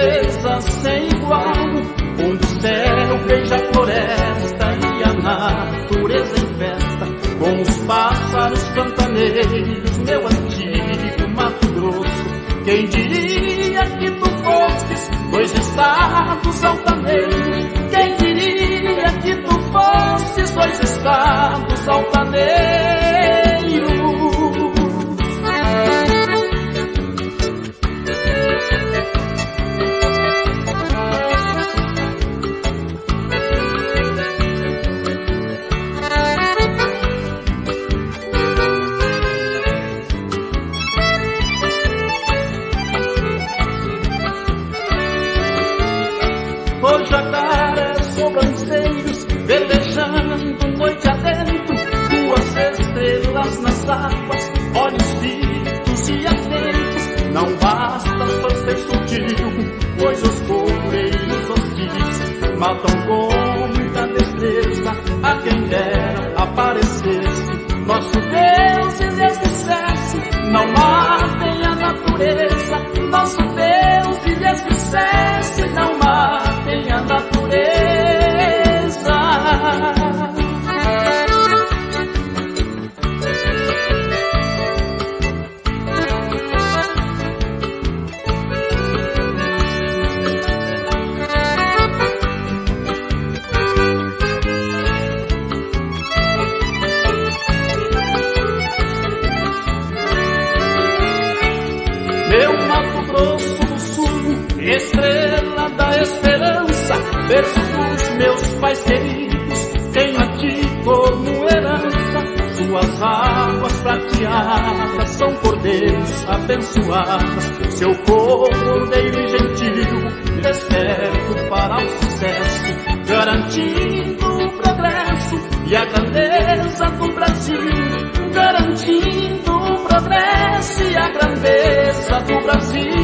beleza sem igual, onde o céu beija a floresta e a natureza em festa, com os pássaros pantaneiros, meu antigo Mato Grosso. Quem diria que tu fostes 2 estados altaneiros? Quem diria que tu fostes 2 estados altaneiros? Os jacarés sobranceiros velejando noite adentro, 2 estrelas nas águas, olhos fitos e atentos. Não basta só ser sutil, pois os cobreiros hostis matam com muita destreza a quem dera aparecesse. Nosso Deus e Deus dissesse: não matem a natureza. Nosso Deus e Deus dissesse: não matem a natureza. Meu Mato Grosso do Sul, estrela da esperança, berço dos meus pais queridos, tenho a ti como herança. Suas águas prateadas são cordeiros abençoadas, seu cordeiro e gentil, desperto para o sucesso, garantindo o progresso e a grandeza do Brasil, garantindo o progresso e a grandeza do Brasil.